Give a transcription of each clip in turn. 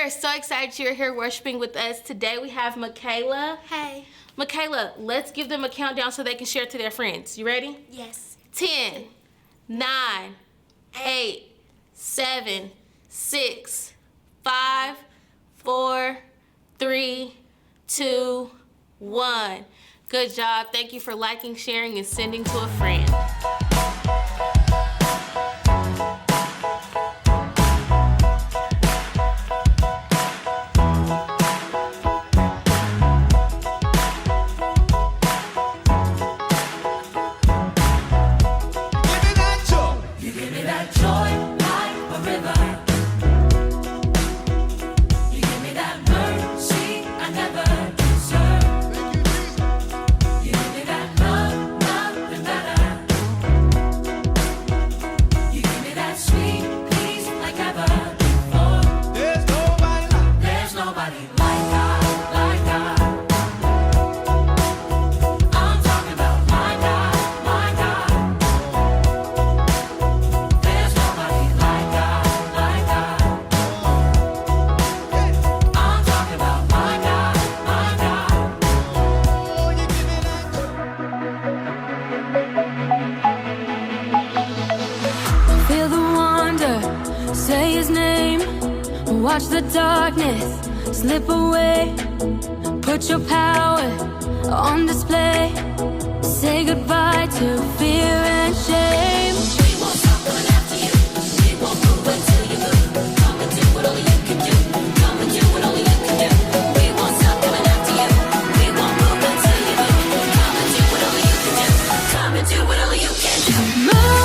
We're so excited you're here worshiping with us. Today we have Michaela. Hey. Michaela, let's give them a countdown so they can share to their friends. You ready? Yes. 10, 9, 8, 7, 6, 5, 4, 3, 2, 1. Good job. Thank you for liking, sharing, and sending to a friend. Say his name, watch the darkness slip away. Put your power on display. Say goodbye to fear and shame. We won't stop coming after you. We won't move until you move. Come and do what only you can do. Come and do what only you can do. We won't stop coming after you. We won't move until you move. Come and do what only you can do. Come and do what only you can do. Move.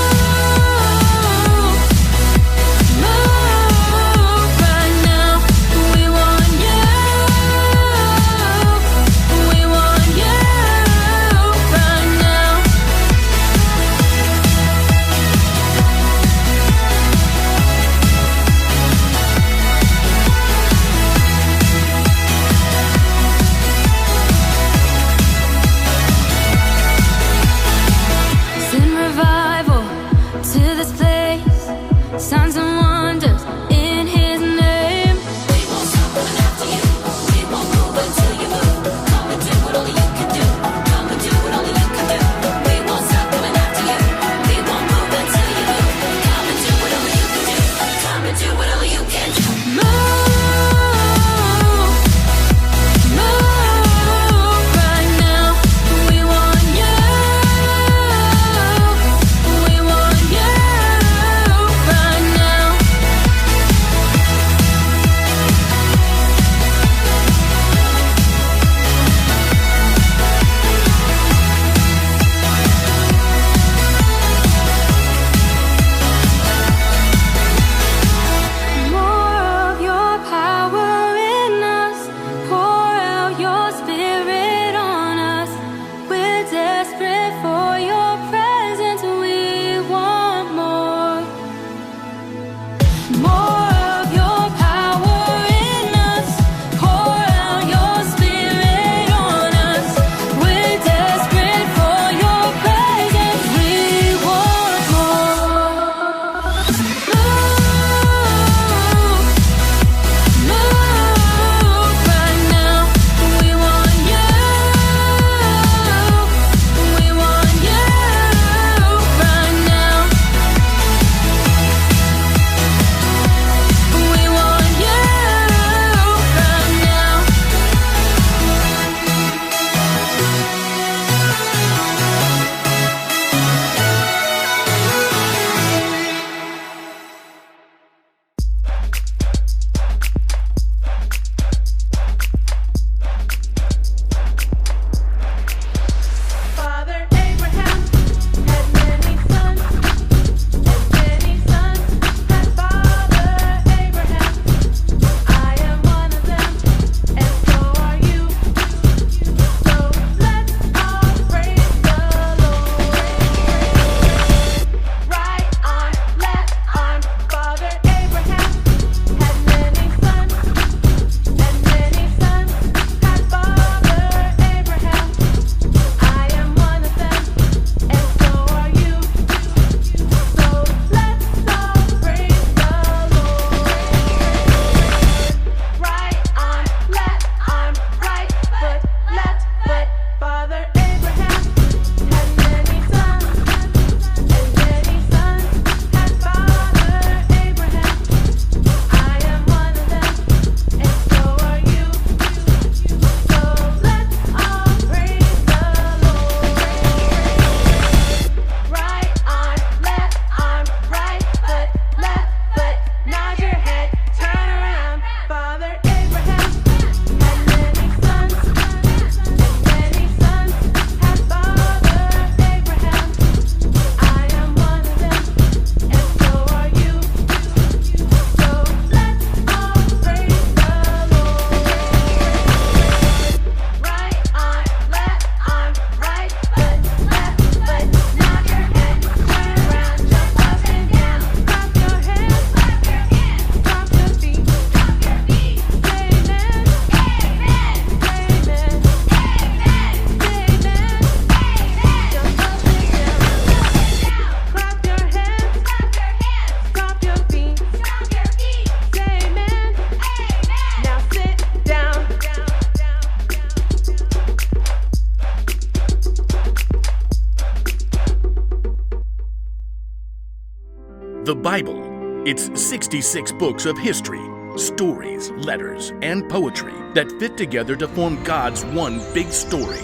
The Bible. It's 66 books of history, stories, letters, and poetry that fit together to form God's one big story.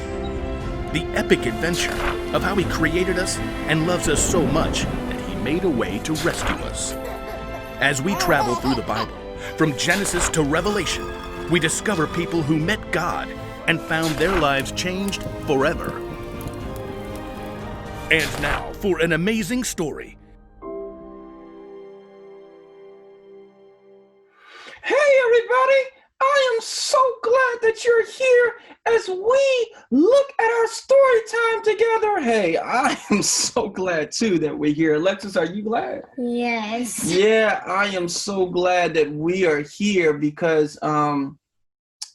The epic adventure of how He created us and loves us so much that He made a way to rescue us. As we travel through the Bible, from Genesis to Revelation, we discover people who met God and found their lives changed forever. And now for an amazing story. Hey everybody, I am so glad that you're here as we look at our story time together. Hey, I am so glad too that we're here. Alexis, are you glad? Yes. Yeah, I am so glad that we are here because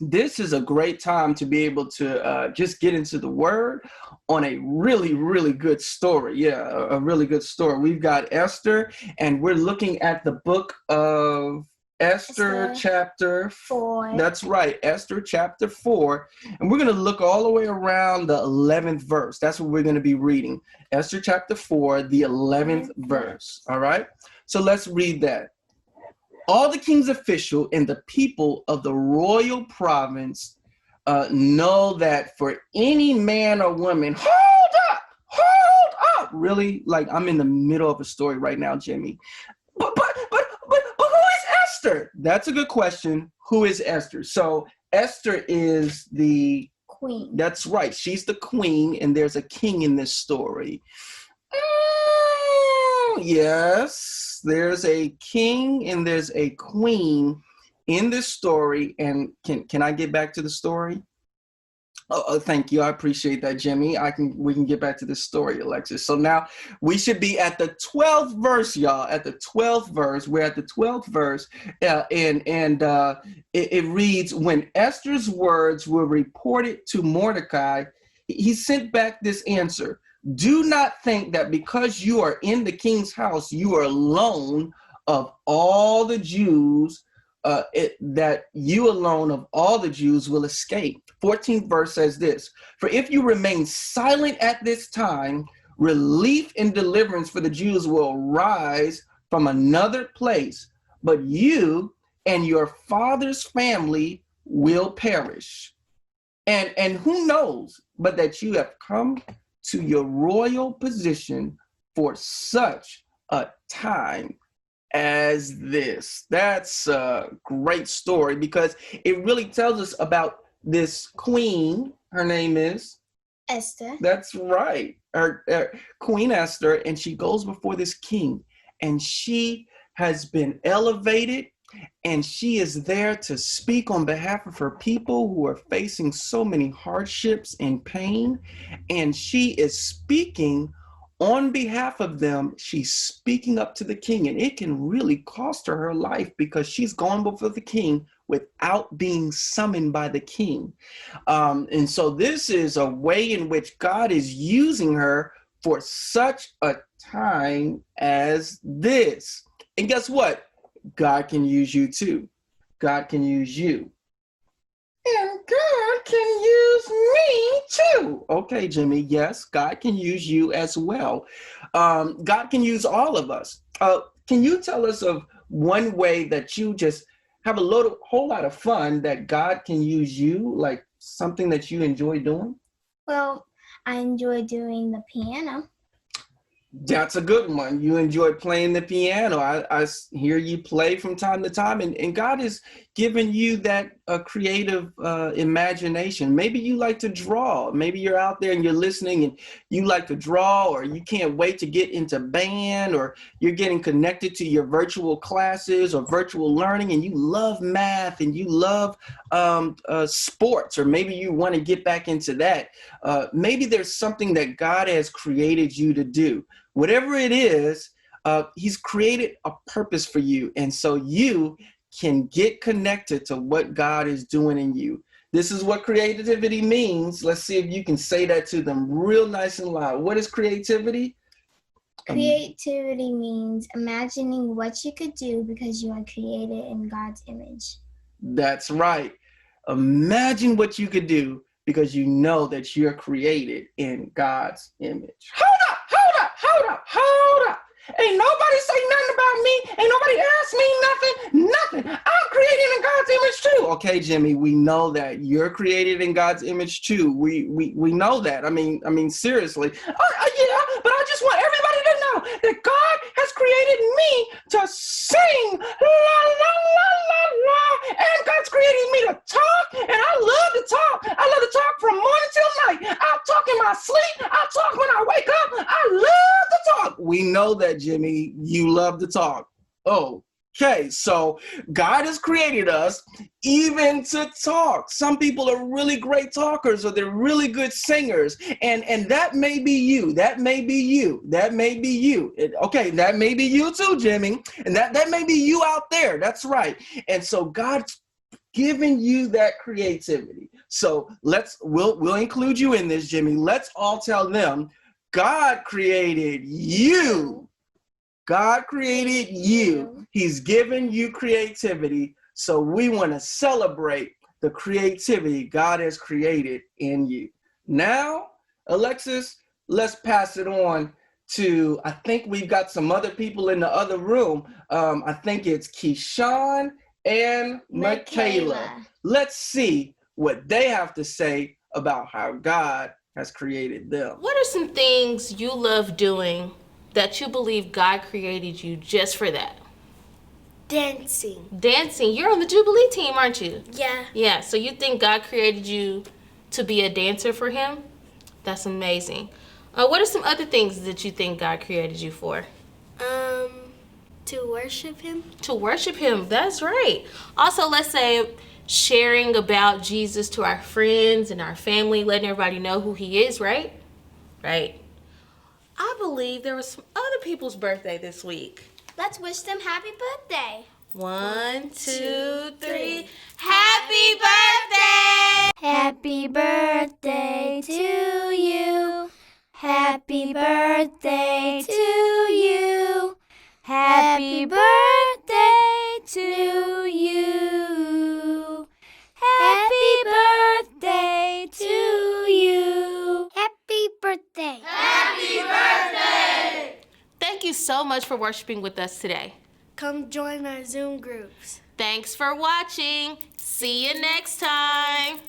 this is a great time to be able to just get into the Word on a really, really good story. Yeah, a really good story. We've got Esther, and we're looking at the book of Esther chapter 4. That's right, Esther chapter 4. And we're going to look all the way around the 11th verse. That's what we're going to be reading. Esther chapter 4, the 11th verse. All right? So let's read that. All the king's official and the people of the royal province know that for any man or woman, hold up. Really? Like I'm in the middle of a story right now, Jimmy. But who is Esther? That's a good question. Who is Esther? So Esther is the Queen. That's right. She's the queen, and there's a king in this story. Yes, there's a king and there's a queen in this story. And can I get back to the story? Oh, thank you. I appreciate that, Jimmy. We can get back to this story, Alexis. So now we should be at the 12th verse, y'all. At the 12th verse. We're at the 12th verse. It reads, when Esther's words were reported to Mordecai, he sent back this answer. Do not think that because you are in the king's house, you are alone of all the Jews, that you alone of all the Jews will escape. 14th verse says this, for if you remain silent at this time, relief and deliverance for the Jews will rise from another place, but you and your father's family will perish. And who knows but that you have come to your royal position for such a time as this. That's a great story because it really tells us about this queen. Her name is Esther. That's right. Her Queen Esther, and she goes before this king, and she has been elevated, and she is there to speak on behalf of her people who are facing so many hardships and pain. And she is speaking on behalf of them. She's speaking up to the king, and it can really cost her life because she's gone before the king without being summoned by the king. And so this is a way in which God is using her for such a time as this. And guess what? God can use you too. God can use you. And God can use me too. Okay, Jimmy, yes, God can use you as well. God can use all of us. Can you tell us of one way that you just have a whole lot of fun that God can use you, like something that you enjoy doing? Well, I enjoy doing the piano. That's a good one. You enjoy playing the piano. I hear you play from time to time, and God has given you that creative imagination. Maybe you like to draw. Maybe you're out there and you're listening and you like to draw, or you can't wait to get into band, or you're getting connected to your virtual classes or virtual learning, and you love math and you love sports, or maybe you want to get back into that. Maybe there's something that God has created you to do. Whatever it is, He's created a purpose for you. And so you can get connected to what God is doing in you. This is what creativity means. Let's see if you can say that to them real nice and loud. What is creativity? Creativity means imagining what you could do because you are created in God's image. That's right. Imagine what you could do because you know that you're created in God's image. Hold up. Ain't nobody say nothing about me. Ain't nobody ask me nothing. I'm created in God's image too. Okay, Jimmy, we know that you're created in God's image too. We know that. I mean, seriously. Yeah, but I just want everybody to know that God has created me to sing, la la la la la, and God's created me to talk, and I love to talk. I love to talk from morning till night. I'll talk in my sleep. I'll talk when I wake up. I love to talk. We know that, Jimmy. You love to talk. Okay, so God has created us even to talk. Some people are really great talkers, or they're really good singers, and that may be you. That may be you. That may be you. Okay, that may be you too, Jimmy, and that may be you out there. That's right. And so God's giving you that creativity. So we'll include you in this, Jimmy. Let's all tell them, God created you. God created you. He's given you creativity. So we want to celebrate the creativity God has created in you. Now, Alexis, let's pass it on to, I think we've got some other people in the other room. I think it's Keyshawn and Michaela. Let's see what they have to say about how God has created them. What are some things you love doing that you believe God created you just for that? Dancing. Dancing. You're on the Jubilee team, aren't you? Yeah. Yeah, so you think God created you to be a dancer for him? That's amazing. What are some other things that you think God created you for? To worship him. To worship him, that's right. Also, let's say sharing about Jesus to our friends and our family, letting everybody know who he is, right? Right. I believe there was some other people's birthday this week. Let's wish them happy birthday. 1, 2, 3. Happy birthday! Happy birthday to you. Happy birthday to you. Happy birthday to you. Happy birthday to you. Happy birthday. Happy birthday! Thank you so much for worshiping with us today. Come join our Zoom groups. Thanks for watching. See you next time.